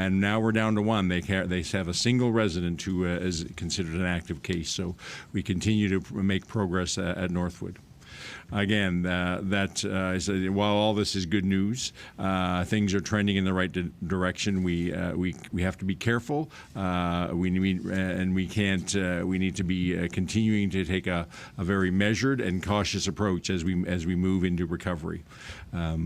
and now we're down to one. They have a single resident who is considered an active case. So we continue to make progress at Northwood. Again, while all this is good news, things are trending in the right direction. We have to be careful. We need to be continuing to take a very measured and cautious approach as we move into recovery. I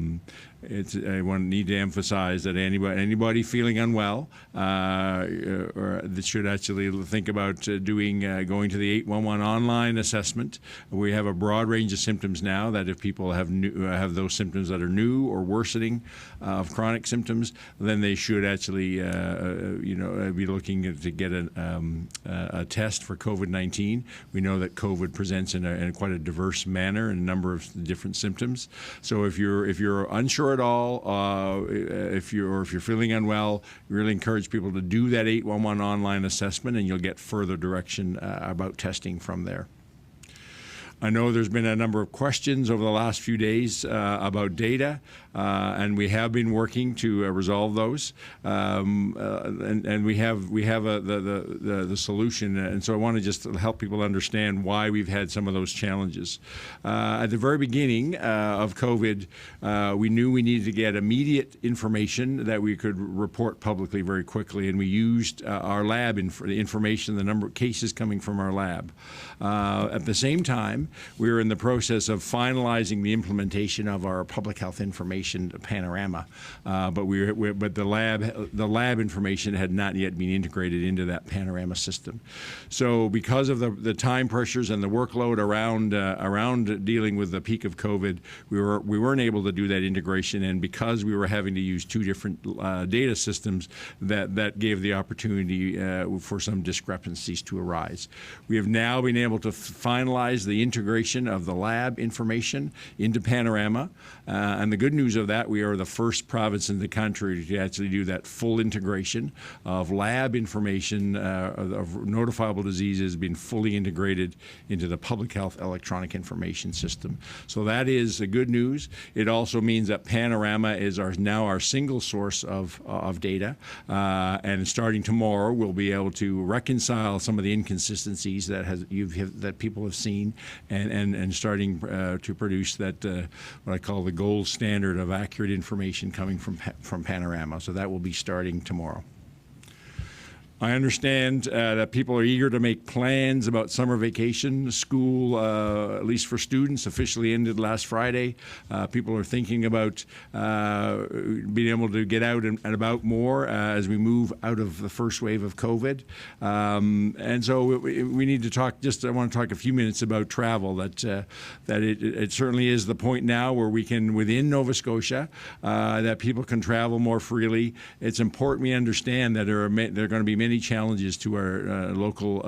need to emphasize that anybody feeling unwell that should actually think about going to the 811 online assessment. We have a broad range of symptoms now that if people have those symptoms that are new or worsening of chronic symptoms, then they should actually be looking to get a test for COVID-19. We know that COVID presents in quite a diverse manner in a number of different symptoms. So if you're unsure at all, if you're feeling unwell, we really encourage people to do that 811 online assessment, and you'll get further direction about testing from there. I know there's been a number of questions over the last few days about data, and we have been working to resolve those, and we have the solution. And so I want to just help people understand why we've had some of those challenges. At the very beginning of COVID, we knew we needed to get immediate information that we could report publicly very quickly, and we used our lab information, the number of cases coming from our lab. At the same time, we were in the process of finalizing the implementation of our public health information Panorama, but the lab information had not yet been integrated into that Panorama system. So because of the time pressures and the workload around dealing with the peak of COVID, we weren't able to do that integration, and because we were having to use two different data systems, that gave the opportunity for some discrepancies to arise. We have now been able to finalize the integration of the lab information into Panorama, and the good news of that, we are the first province in the country to actually do that full integration of lab information of notifiable diseases being fully integrated into the public health electronic information system. So that is the good news. It also means that Panorama is now our single source of data, and starting tomorrow, we'll be able to reconcile some of the inconsistencies that people have seen, and starting to produce that what I call the gold standard of accurate information coming from Panorama. So that will be starting tomorrow. I understand that people are eager to make plans about summer vacation. School, at least for students, officially ended last Friday. People are thinking about being able to get out and about more as we move out of the first wave of COVID. And so we need to talk, I want to talk a few minutes about travel, that it certainly is the point now where we can, within Nova Scotia, that people can travel more freely. It's important we understand that there are going to be many challenges to our local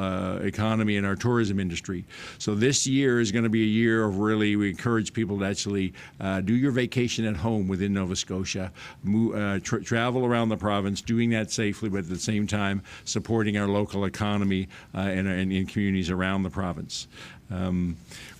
economy and our tourism industry. So this year is going to be a year of we encourage people to actually do your vacation at home within Nova Scotia, travel around the province, doing that safely, but at the same time supporting our local economy and in communities around the province.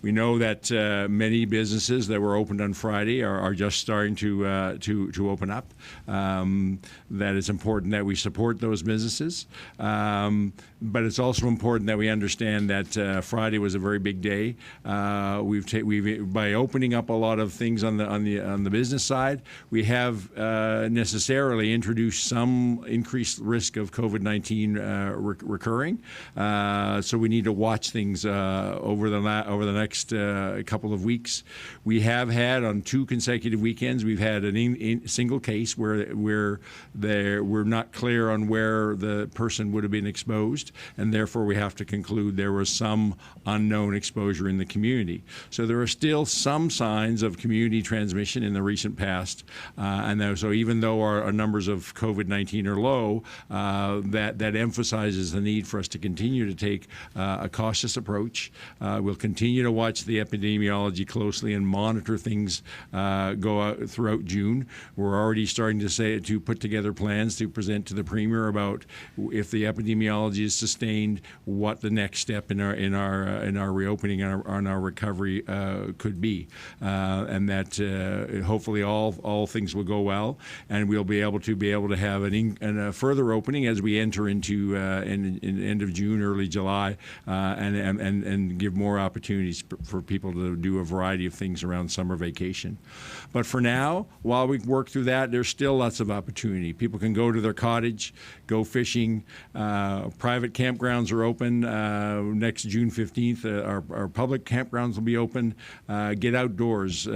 We know that many businesses that were opened on Friday are just starting to open up. That it's important that we support those businesses, but it's also important that we understand that Friday was a very big day. We've by opening up a lot of things on the business side, we have necessarily introduced some increased risk of COVID-19 recurring. So we need to watch things over the next couple of weeks. We have had on 2 consecutive weekends, we've had a single case where we're not clear on where the person would have been exposed, and therefore we have to conclude there was some unknown exposure in the community. So there are still some signs of community transmission in the recent past, so even though our numbers of COVID-19 are low, that emphasizes the need for us to continue to take a cautious approach We'll continue to watch the epidemiology closely and monitor things go out throughout June. We're already starting to put together plans to present to the Premier about if the epidemiology is sustained, what the next step in our reopening and our recovery could be, and that hopefully all things will go well, and we'll be able to have a further opening as we enter into in end of June, early July, and give more opportunities for people to do a variety of things around summer vacation. But for now, while we work through that, there's still lots of opportunity. People can go to their cottage, go fishing. Private campgrounds are open next June 15th. Our public campgrounds will be open. Get outdoors.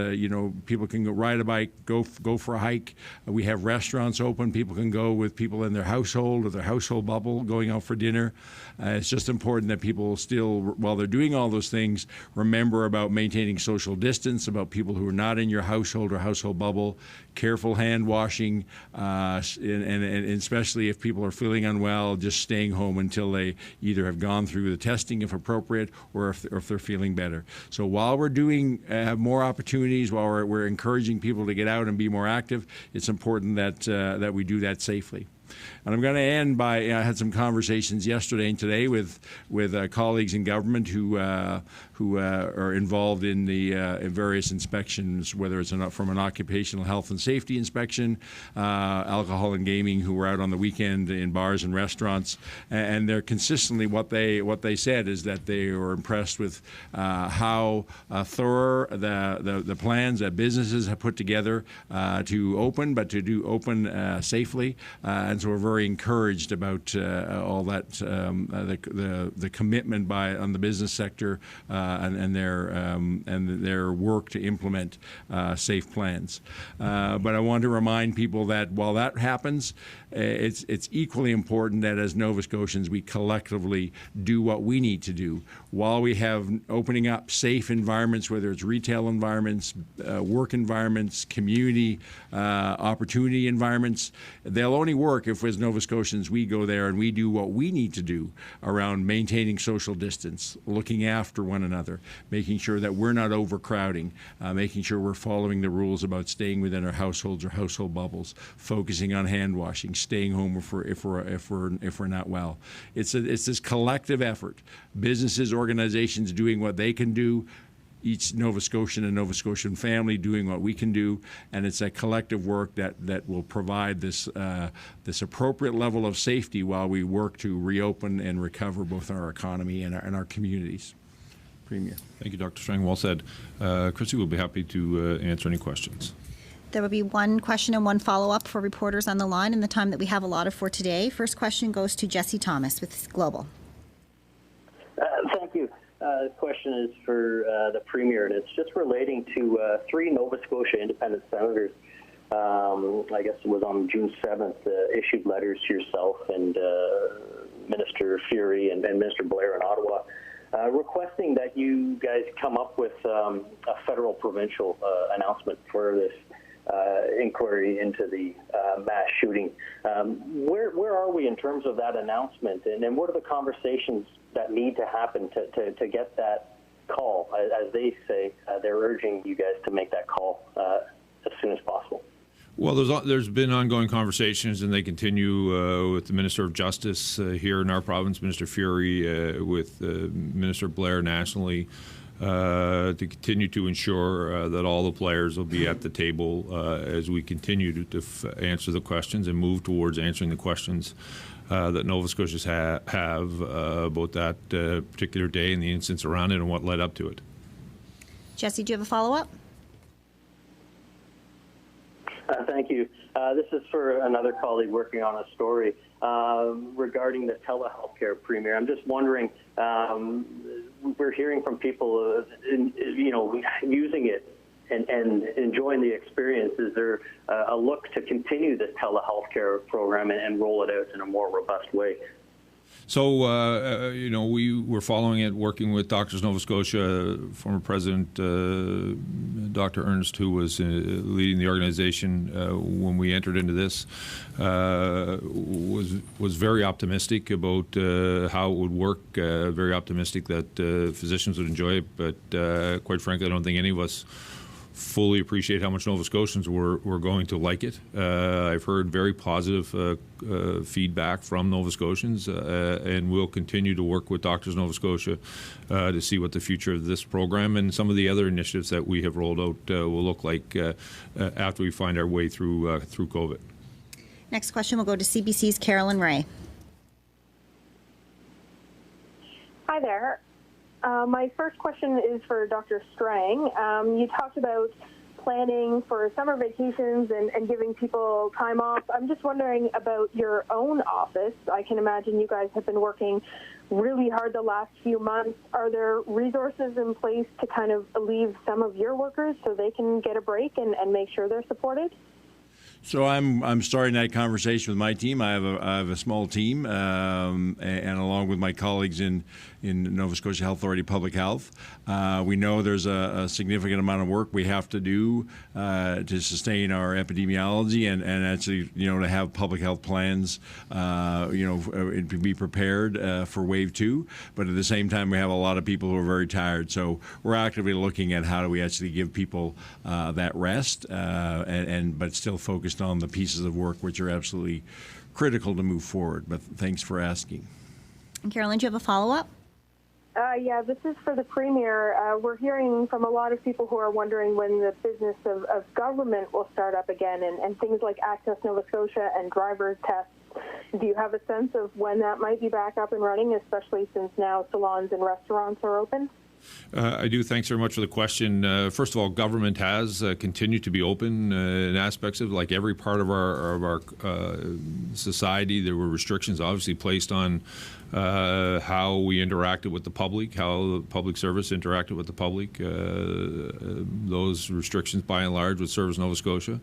People can go ride a bike, go for a hike. We have restaurants open. People can go with people in their household or their household bubble going out for dinner. It's just important that people still, while they're doing all those things, remember about maintaining social distance, about people who are not in your household or household bubble, careful hand washing, and especially if people are feeling unwell, just staying home until they either have gone through the testing if appropriate or if they're feeling better. So while we're have more opportunities, while we're encouraging people to get out and be more active, it's important that we do that safely. And I'm going to end by, I had some conversations yesterday and today with colleagues in government who are involved in the in various inspections, whether it's from an occupational health and safety inspection, alcohol and gaming, who were out on the weekend in bars and restaurants, and they're consistently what they said is that they were impressed with how thorough the plans that businesses have put together to open, but to do open safely, and so we're very encouraged about all that, the commitment on the business sector and their work to implement safe plans. But I want to remind people that while that happens, it's equally important that as Nova Scotians we collectively do what we need to do. While we have opening up safe environments, whether it's retail environments, work environments, community opportunity environments, they'll only work if as Nova Scotians we go there and we do what we need to do around maintaining social distance, looking after one another, making sure that we're not overcrowding, making sure we're following the rules about staying within our households or household bubbles, focusing on hand washing, staying home if we're not well. It's this collective effort. Businesses, organizations doing what they can do, each Nova Scotian and Nova Scotian family doing what we can do, and it's a collective work that will provide this appropriate level of safety while we work to reopen and recover both our economy and our communities. Premier. Thank you, Dr. Strang. Well said. Christy will be happy to answer any questions. There will be one question and one follow-up for reporters on the line in the time that we have allotted for today. First question goes to Jesse Thomas with Global. Thank you. The question is for the Premier, and it's just relating to 3 Nova Scotia independent senators. I guess it was on June 7th, issued letters to yourself and Minister Fury and Minister Blair in Ottawa, requesting that you guys come up with a federal provincial announcement for this inquiry into the mass shooting. Where are we in terms of that announcement, and what are the conversations that need to happen to get that call? As they say, they're urging you guys to make that call as soon as possible. Well, there's been ongoing conversations, and they continue with the Minister of Justice here in our province, Minister Fury, with Minister Blair nationally, to continue to ensure that all the players will be at the table as we continue to answer the questions and move towards answering the questions that Nova Scotians have about that particular day and the incidents around it and what led up to it. Jesse, do you have a follow-up? Thank you. This is for another colleague working on a story regarding the telehealthcare, Premier. I'm just wondering, we're hearing from people, using it and enjoying the experience. Is there a look to continue this telehealthcare program and roll it out in a more robust way? So, we were following it, working with Doctors Nova Scotia, former president, Dr. Ernst, who was leading the organization when we entered into this, was very optimistic about how it would work, very optimistic that physicians would enjoy it, but quite frankly, I don't think any of us fully appreciate how much Nova Scotians were going to like it. I've heard very positive feedback from Nova Scotians, and we'll continue to work with Doctors Nova Scotia to see what the future of this program and some of the other initiatives that we have rolled out will look like after we find our way through COVID. Next question will go to CBC's Carolyn Ray. Hi there. My first question is for Dr. Strang. You talked about planning for summer vacations and giving people time off. I'm just wondering about your own office. I can imagine you guys have been working really hard the last few months. Are there resources in place to kind of alleviate some of your workers so they can get a break and make sure they're supported? So I'm starting that conversation with my team. I have a small team, and along with my colleagues in Nova Scotia Health Authority Public Health, we know there's a significant amount of work we have to do to sustain our epidemiology and actually to have public health plans to be prepared for wave 2. But at the same time, we have a lot of people who are very tired. So we're actively looking at how do we actually give people that rest but still focused on the pieces of work which are absolutely critical to move forward. But thanks for asking. And Carolyn, do you have a follow-up? Yeah, this is for the Premier. We're hearing from a lot of people who are wondering when the business of government will start up again and things like Access Nova Scotia and driver's tests. Do you have a sense of when that might be back up and running, especially since now salons and restaurants are open? I do. Thanks very much for the question. First of all, government has continued to be open in aspects of like every part of our society. There were restrictions obviously placed on how we interacted with the public, how the public service interacted with the public. Those restrictions, by and large, would service Nova Scotia.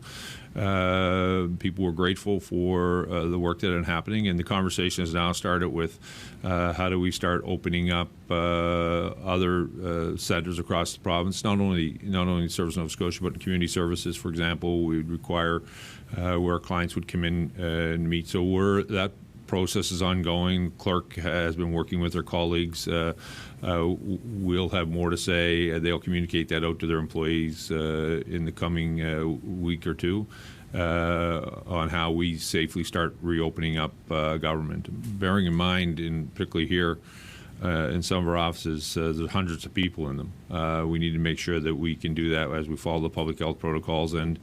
People were grateful for the work that had happening, and the conversation has now started with how do we start opening up other centres across the province, not only service Nova Scotia, but community services, for example. We would require where clients would come in and meet. So that process is ongoing. Clerk has been working with their colleagues. We'll have more to say. They'll communicate that out to their employees in the coming week or two on how we safely start reopening up government. Bearing in mind, particularly here in some of our offices, there's hundreds of people in them. We need to make sure that we can do that as we follow the public health protocols and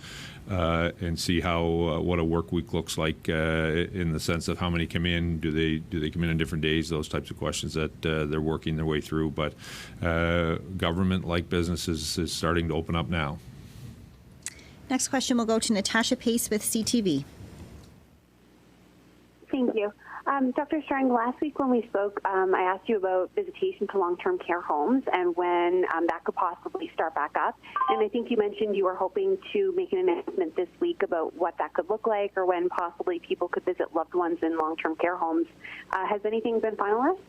see how what a work week looks like in the sense of how many come in. Do they come in on different days? Those types of questions that they're working their way through. But government, like businesses, is starting to open up now. Next question will go to Natasha Pace with CTV. Thank you. Dr. Strang, last week when we spoke, I asked you about visitation to long-term care homes and when that could possibly start back up. And I think you mentioned you were hoping to make an announcement this week about what that could look like or when possibly people could visit loved ones in long-term care homes. Has anything been finalized?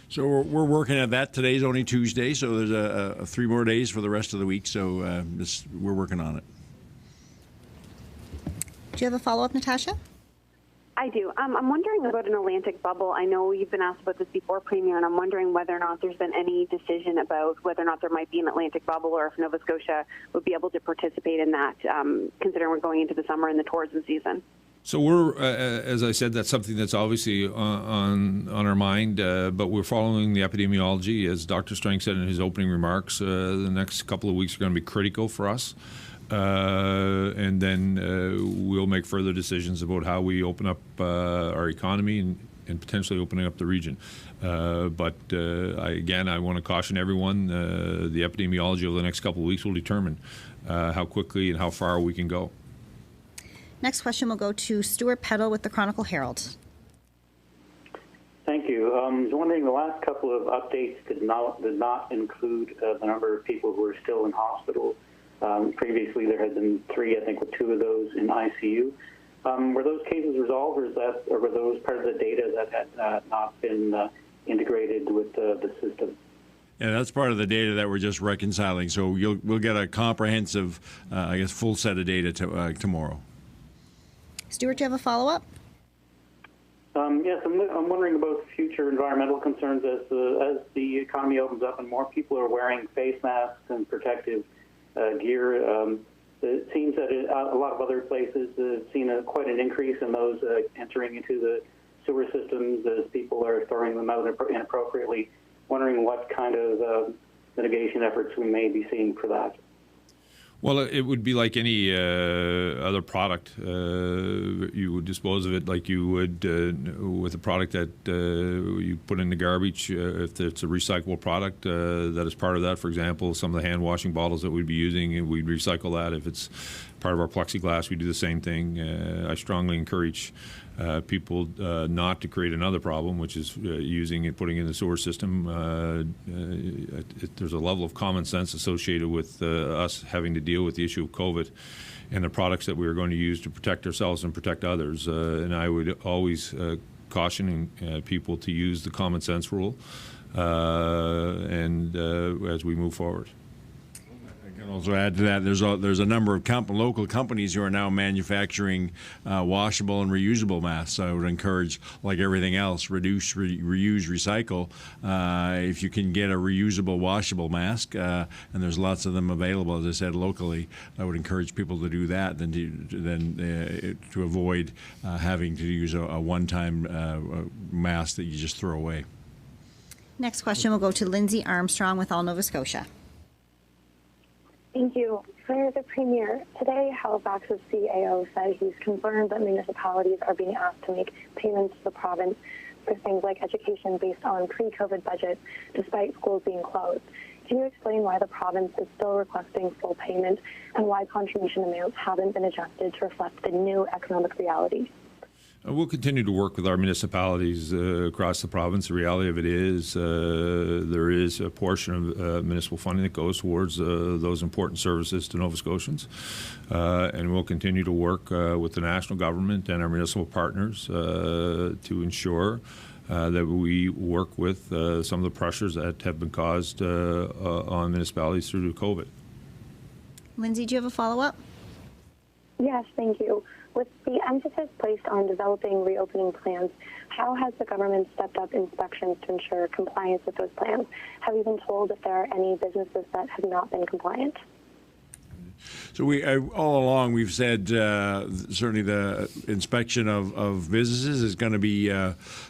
So we're working at that. Today's only Tuesday, so there's 3 more days for the rest of the week. So we're working on it. Do you have a follow-up, Natasha? I do. I'm wondering about an Atlantic bubble. I know you've been asked about this before, Premier, and I'm wondering whether or not there's been any decision about whether or not there might be an Atlantic bubble or if Nova Scotia would be able to participate in that, considering we're going into the summer and the tourism season. So we're, as I said, that's something that's obviously on our mind, but we're following the epidemiology. As Dr. Strang said in his opening remarks, the next couple of weeks are going to be critical for us. And then we'll make further decisions about how we open up our economy and potentially opening up the region. But I want to caution everyone, the epidemiology over the next couple of weeks will determine how quickly and how far we can go. Next question will go to Stuart Peddle with the Chronicle Herald. Thank you. I was wondering, the last couple of updates did not include the number of people who are still in hospital. Previously, there had been 3, I think, with 2 of those in ICU. Were those cases resolved, or is or were those part of the data that had not been integrated with the system? Yeah, that's part of the data that we're just reconciling. So we'll get a comprehensive, full set of data tomorrow. Stuart, do you have a follow-up? Yes, I'm wondering about future environmental concerns as the economy opens up and more people are wearing face masks and protective gear. It seems that a lot of other places have seen quite an increase in those entering into the sewer systems as people are throwing them out inappropriately. Wondering what kind of mitigation efforts we may be seeing for that. Well, it would be like any other product. You would dispose of it like you would with a product that you put in the garbage. If it's a recyclable product, that is part of that. For example, some of the hand washing bottles that we'd be using, we'd recycle that. If it's part of our plexiglass, we do the same thing. I strongly encourage people not to create another problem, which is using and putting in the sewer system. There's a level of common sense associated with us having to deal with the issue of COVID and the products that we are going to use to protect ourselves and protect others. And I would always caution people to use the common sense rule and as we move forward. I can also add to that, there's a number of local companies who are now manufacturing washable and reusable masks. So I would encourage, like everything else, reduce, reuse, recycle. If you can get a reusable, washable mask, and there's lots of them available, as I said, locally, I would encourage people to do that than to avoid having to use a one-time mask that you just throw away. Next question will go to Lindsay Armstrong with All Nova Scotia. Thank you. For the Premier, today Halifax's CAO said he's concerned that municipalities are being asked to make payments to the province for things like education based on pre-COVID budget, despite schools being closed. Can you explain why the province is still requesting full payment and why contribution amounts haven't been adjusted to reflect the new economic reality? We'll continue to work with our municipalities across the province. The reality of it is there is a portion of municipal funding that goes towards those important services to Nova Scotians. And we'll continue to work with the national government and our municipal partners to ensure that we work with some of the pressures that have been caused on municipalities through COVID. Lindsay, do you have a follow-up? Yes, thank you. With the emphasis placed on developing reopening plans, how has the government stepped up inspections to ensure compliance with those plans? Have you been told if there are any businesses that have not been compliant? So all along we've said certainly the inspection of businesses is going to be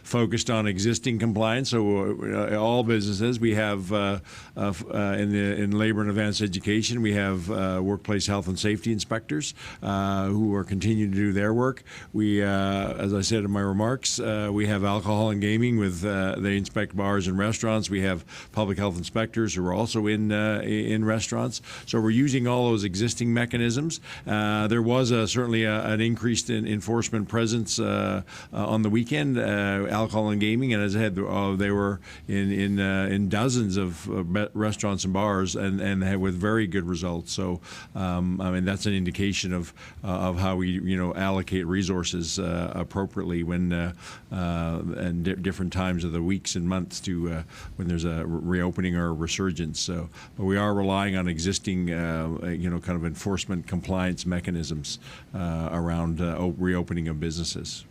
focused on existing compliance. So all businesses, we have in labor and advanced education, we have workplace health and safety inspectors who are continuing to do their work. We, as I said in my remarks, we have alcohol and gaming with they inspect bars and restaurants. We have public health inspectors who are also in restaurants. So we're using all those existing mechanisms. There was certainly an increased enforcement presence on the weekend, alcohol and gaming, and as I said, they were in dozens of restaurants and bars, and with very good results. So, I mean, that's an indication of how we allocate resources appropriately when and different times of the weeks and months to when there's a reopening or a resurgence. So, but we are relying on existing kind of enforcement compliance mechanisms around reopening of businesses.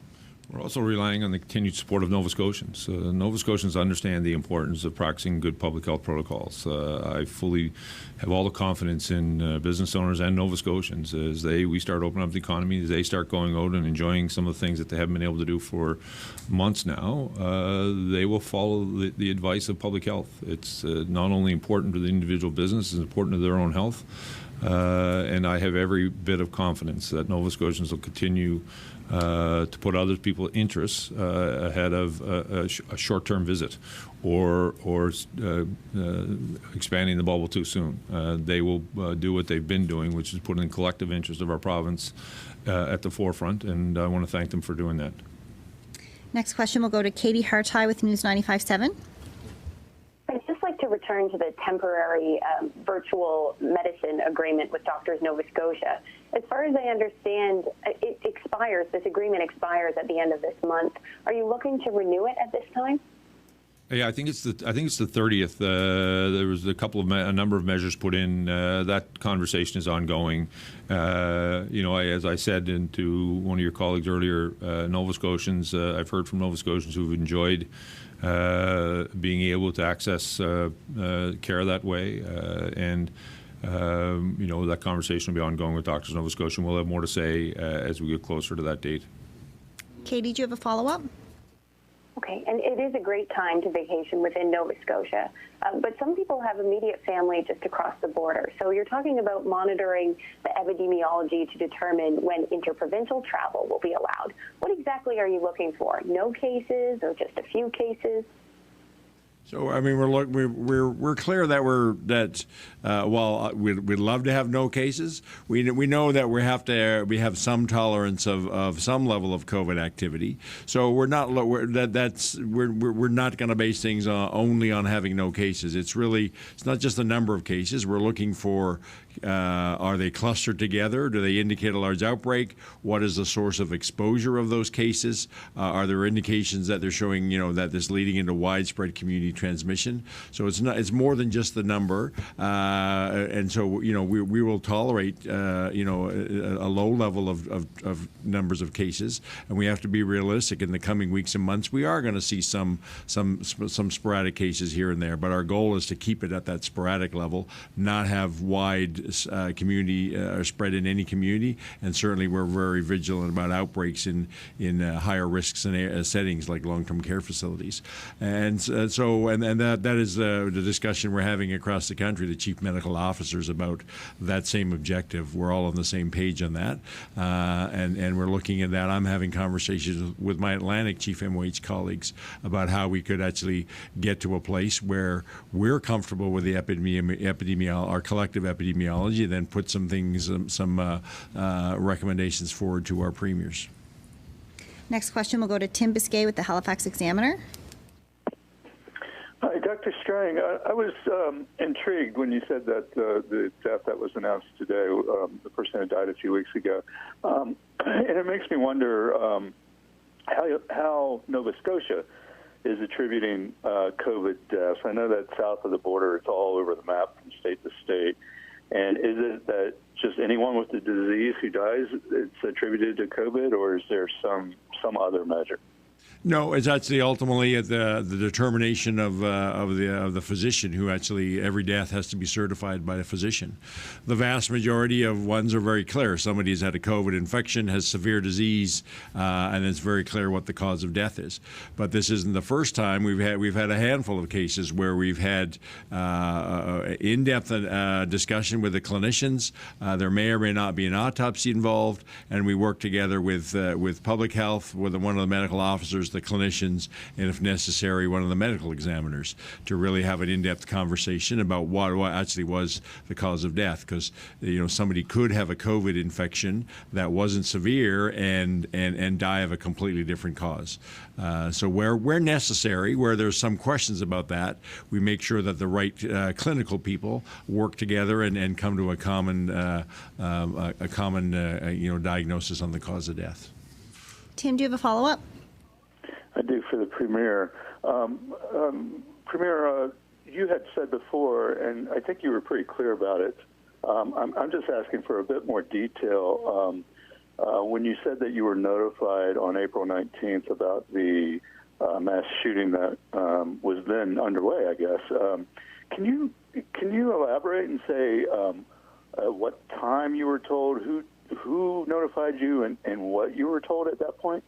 We're also relying on the continued support of Nova Scotians. Nova Scotians understand the importance of practicing good public health protocols. I fully have all the confidence in business owners and Nova Scotians as we start opening up the economy, as they start going out and enjoying some of the things that they haven't been able to do for months now. They will follow the advice of public health. It's not only important to the individual business, it's important to their own health. And I have every bit of confidence that Nova Scotians will continue to put other people's interests ahead of a short-term visit or expanding the bubble too soon. They will do what they've been doing, which is putting the collective interest of our province at the forefront, and I want to thank them for doing that. Next question will go to Katie Hartai with News 95.7. I'd just like to return to the temporary virtual medicine agreement with Doctors Nova Scotia. As far as I understand, it expires this agreement expires at the end of this month. Are you looking to renew it at this time? Yeah, I think it's the 30th. There was a number of measures put in. That conversation is ongoing. As I said to one of your colleagues earlier, Nova Scotians. I've heard from Nova Scotians who've enjoyed being able to access care that way, that conversation will be ongoing with Doctors of Nova Scotia. And we'll have more to say as we get closer to that date. Katie, do you have a follow-up? Okay, and it is a great time to vacation within Nova Scotia, but some people have immediate family just across the border. So you're talking about monitoring the epidemiology to determine when interprovincial travel will be allowed. What exactly are you looking for? No cases or just a few cases? So I mean, we're clear that while we'd love to have no cases, we know that we have some tolerance of some level of COVID activity. So we're not going to base things only on having no cases. It's not just the number of cases. We're looking for are they clustered together? Do they indicate a large outbreak? What is the source of exposure of those cases? Are there indications that they're showing that this leading into widespread community transmission? So it's more than just the number, and so we will tolerate a low level of numbers of cases, and we have to be realistic. In the coming weeks and months, we are going to see some sporadic cases here and there, but our goal is to keep it at that sporadic level, not have wide community spread in any community, and certainly we're very vigilant about outbreaks in higher risk settings like long-term care facilities, and that is the discussion we're having across the country. The chief medical officers about that same objective. We're all on the same page on that, and we're looking at that. I'm having conversations with my Atlantic chief MOH colleagues about how we could actually get to a place where we're comfortable with the our collective epidemiology, then put some things, some recommendations forward to our premiers. Next question will go to Tim Biscay with the Halifax Examiner. Hi, Dr. Strang. I was intrigued when you said that the death that was announced today, the person who died a few weeks ago, and it makes me wonder how Nova Scotia is attributing COVID deaths. I know that south of the border, it's all over the map from state to state. And is it that just anyone with the disease who dies, it's attributed to COVID, or is there some other measure? No, it's actually ultimately the determination of the physician, who actually every death has to be certified by a physician. The vast majority of ones are very clear. Somebody has had a COVID infection, has severe disease, and it's very clear what the cause of death is. But this isn't the first time. We've had a handful of cases where we've had in-depth discussion with the clinicians. There may or may not be an autopsy involved, and we work together with public health, with one of the medical officers, the clinicians, and if necessary, one of the medical examiners, to really have an in-depth conversation about what actually was the cause of death. Because somebody could have a COVID infection that wasn't severe and die of a completely different cause. So where necessary, where there's some questions about that, we make sure that the right clinical people work together and come to a common diagnosis on the cause of death. Tim, do you have a follow-up? I do, for the Premier. Premier, you had said before, and I think you were pretty clear about it, I'm just asking for a bit more detail. When you said that you were notified on April 19th about the mass shooting that was then underway, I guess, can you elaborate and say what time you were told, who notified you, and what you were told at that point?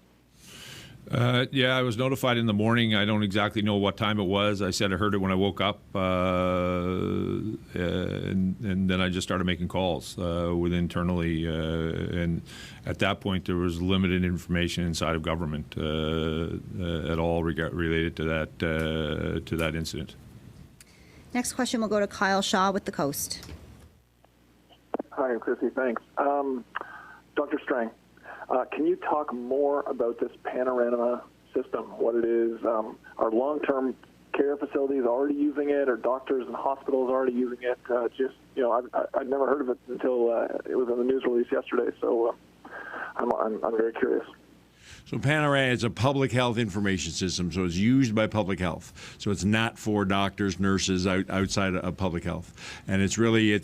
Yeah, I was notified in the morning. I don't exactly know what time it was. I said I heard it when I woke up, and then I just started making calls internally. And at that point, there was limited information inside of government at all related to that incident. Next question will go to Kyle Shaw with The Coast. Hi, I'm Chrissy. Thanks. Dr. Strang. Can you talk more about this Panorama system, what it is? Are long-term care facilities already using it? Are doctors and hospitals already using it? I'd never heard of it until it was in the news release yesterday. So I'm very curious. So Panorama is a public health information system, so it's used by public health. So it's not for doctors, nurses outside of public health, and it's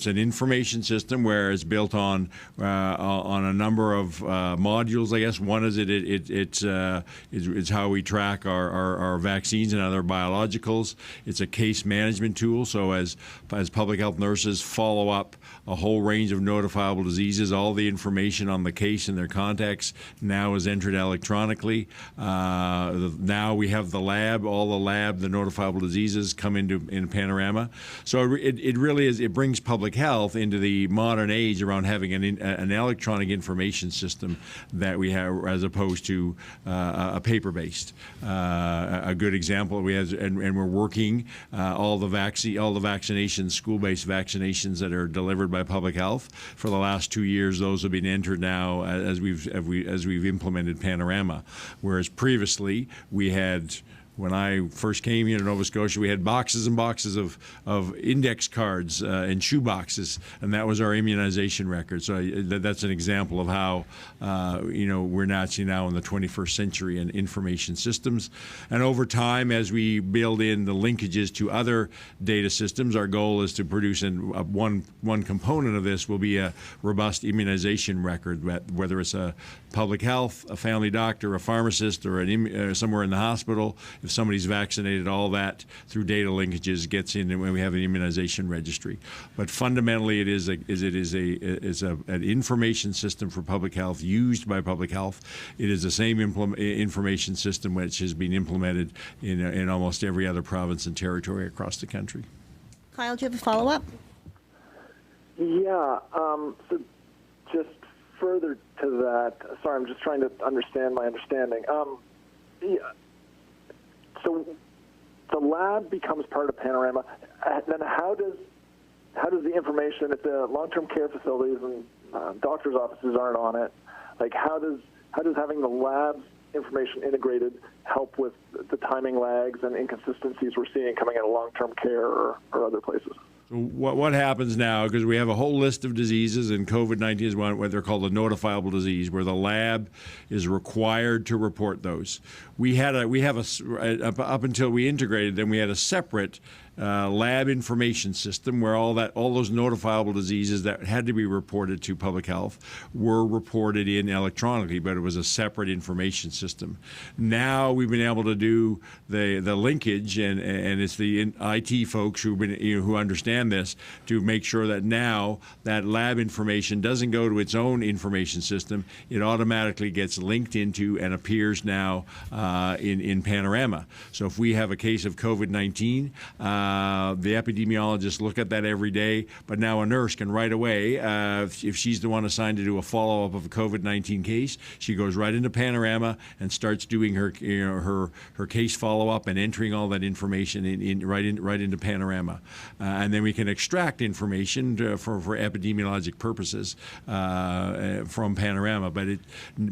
an information system where it's built on a number of modules. I guess one is it's how we track our vaccines and other biologicals. It's a case management tool. So as public health nurses follow up a whole range of notifiable diseases, all the information on the case and their contacts now is entered electronically. Now we have the notifiable diseases come in Panorama. So it really is, it brings public health into the modern age around having an electronic information system that we have as opposed to a paper-based. A good example we have, and we're working all the vaccinations, school-based vaccinations that are delivered by public health. For the last 2 years, those have been entered now as we've implemented Panorama. Whereas previously we had, when I first came here to Nova Scotia, we had boxes and boxes of index cards and shoe boxes, and that was our immunization record. So that's an example of how we're actually now in the 21st century in information systems. And over time, as we build in the linkages to other data systems, our goal is to produce one component of this will be a robust immunization record, whether it's a public health, a family doctor, a pharmacist, or somewhere in the hospital. If somebody's vaccinated, all that through data linkages gets in, and when we have an immunization registry. But fundamentally, it is an information system for public health used by public health. It is the same information system which has been implemented in almost every other province and territory across the country. Kyle, do you have a follow-up? Yeah. So just further to that, sorry, I'm just trying to understand my understanding. So the lab becomes part of Panorama. Then how does the information, if the long-term care facilities and doctors' offices aren't on it, like how does having the lab's information integrated help with the timing lags and inconsistencies we're seeing coming out of long-term care or other places? What happens now, because we have a whole list of diseases, and COVID-19 is one where they're called a notifiable disease, where the lab is required to report those. Up until we integrated them, we had a separate lab information system where all those notifiable diseases that had to be reported to public health were reported in electronically, but it was a separate information system. Now we've been able to do the linkage, and it's the IT folks who understand this to make sure that now that lab information doesn't go to its own information system. It automatically gets linked into and appears now in Panorama. So if we have a case of COVID-19, the epidemiologists look at that every day, but now a nurse can right away, if she's the one assigned to do a follow-up of a COVID-19 case, she goes right into Panorama and starts doing her case follow-up and entering all that information right into Panorama. And then we can extract information for epidemiologic purposes from Panorama. But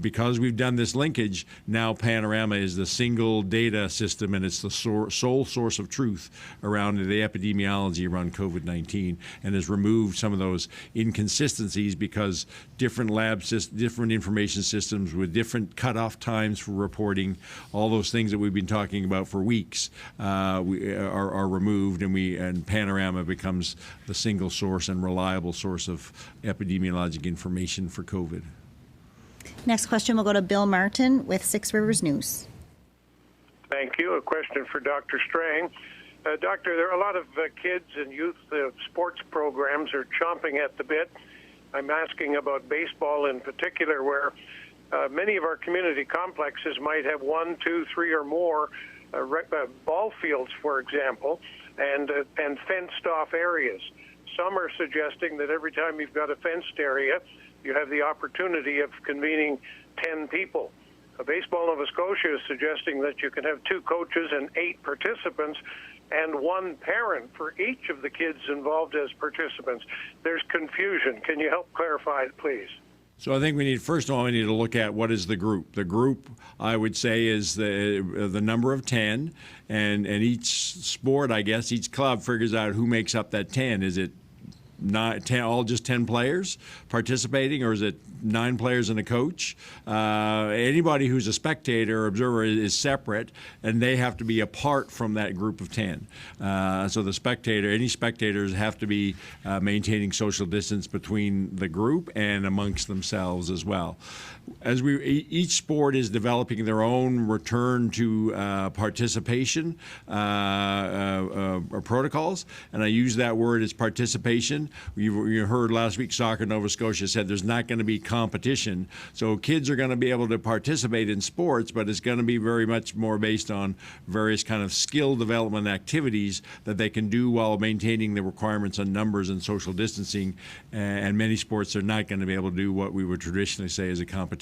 because we've done this linkage, now Panorama is the single data system, and it's the sole source of truth around the epidemiology around COVID-19, and has removed some of those inconsistencies because different different information systems with different cutoff times for reporting, all those things that we've been talking about for weeks are removed, and Panorama becomes the single source and reliable source of epidemiologic information for COVID. Next question will go to Bill Martin with Six Rivers News. Thank you. A question for Dr. Strang. Doctor, there are a lot of kids and youth sports programs are chomping at the bit. I'm asking about baseball in particular, where many of our community complexes might have 1, 2, 3 or more ball fields, for example, and fenced-off areas. Some are suggesting that every time you've got a fenced area, you have the opportunity of convening 10 people. Baseball Nova Scotia is suggesting that you can have 2 coaches and 8 participants and 1 parent for each of the kids involved as participants. There's confusion. Can you help clarify it, please? So I think first of all, we need to look at what is the group. The group, I would say, is the number of 10, and each sport, I guess, each club figures out who makes up that 10. Is it just 10 players participating, or is it 9 players and a coach? Anybody who's a spectator or observer is separate, and they have to be apart from that group of 10. So any spectators have to be maintaining social distance between the group and amongst themselves as well. As each sport is developing their own return to participation protocols, and I use that word as participation. You heard last week Soccer Nova Scotia said there's not going to be competition, so kids are going to be able to participate in sports, but it's going to be very much more based on various kind of skill development activities that they can do while maintaining the requirements on numbers and social distancing, and many sports are not going to be able to do what we would traditionally say is a competition.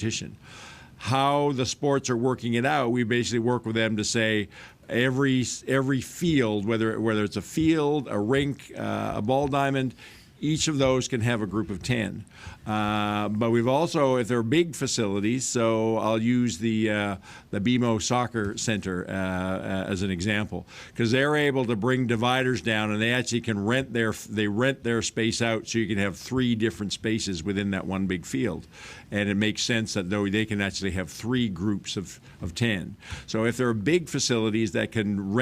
How the sports are working it out, we basically work with them to say every field, whether it's a field, a rink, a ball diamond, each of those can have a group of 10. But we've also, if they're big facilities, so I'll use the BMO Soccer Centre as an example, because they're able to bring dividers down, and they actually can rent their space out, so you can have 3 different spaces within that one big field. And it makes sense that they can actually have 3 groups of 10. So if there are big facilities that can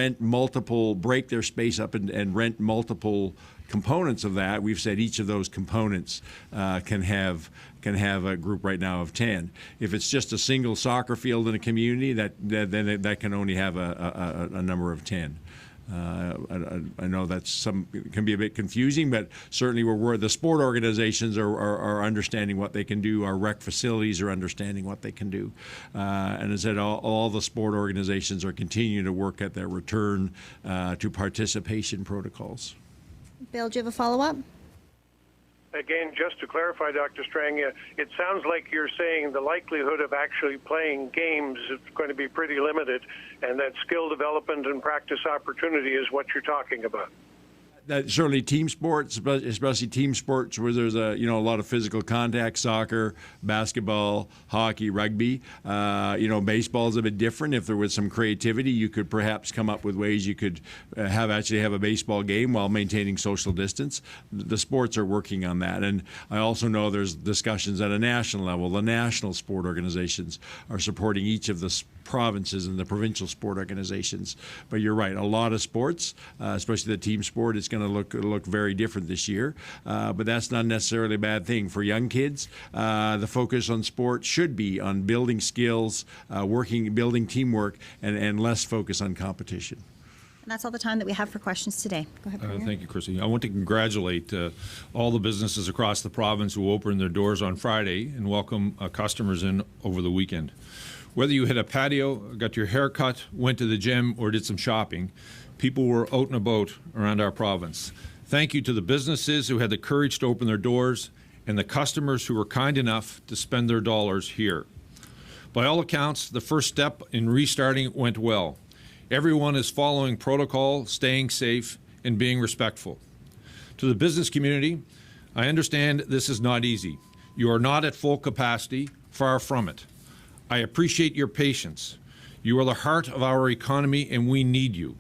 break their space up and rent multiple components of that, we've said each of those components can have a group right now of 10. If it's just a single soccer field in a community, that can only have a number of 10. I know it can be a bit confusing, but certainly the sport organizations are understanding what they can do. Our rec facilities are understanding what they can do. And as I said, all the sport organizations are continuing to work at their return to participation protocols. Bill, do you have a follow-up? Again, just to clarify, Dr. Strang, it sounds like you're saying the likelihood of actually playing games is going to be pretty limited, and that skill development and practice opportunity is what you're talking about. Certainly team sports, especially team sports where there's a lot of physical contact, soccer, basketball, hockey, rugby. Baseball's a bit different. If there was some creativity, you could perhaps come up with ways you could actually have a baseball game while maintaining social distance. The sports are working on that. And I also know there's discussions at a national level. The national sport organizations are supporting each of the provinces and the provincial sport organizations. But you're right, a lot of sports, especially the team sport, it's going to look very different this year. But that's not necessarily a bad thing. For young kids, the focus on sport should be on building skills, building teamwork, and less focus on competition. And that's all the time that we have for questions today. Go ahead, Premier. Thank you, Chrissy. I want to congratulate all the businesses across the province who opened their doors on Friday and welcome customers in over the weekend. Whether you hit a patio, got your hair cut, went to the gym, or did some shopping, people were out and about around our province. Thank you to the businesses who had the courage to open their doors and the customers who were kind enough to spend their dollars here. By all accounts, the first step in restarting went well. Everyone is following protocol, staying safe, and being respectful. To the business community, I understand this is not easy. You are not at full capacity, far from it. I appreciate your patience. You are the heart of our economy, and we need you.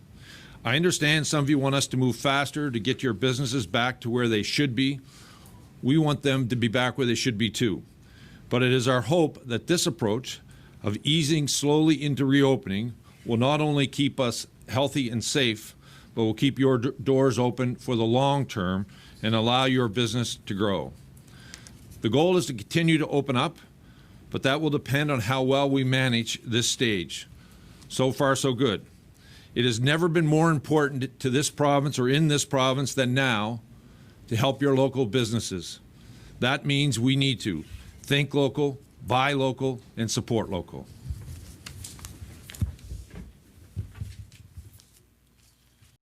I understand some of you want us to move faster to get your businesses back to where they should be. We want them to be back where they should be too. But it is our hope that this approach of easing slowly into reopening will not only keep us healthy and safe, but will keep your doors open for the long term and allow your business to grow. The goal is to continue to open up, but that will depend on how well we manage this stage. So far, so good. It has never been more important to this province or in this province than now to help your local businesses. That means we need to think local, buy local, and support local.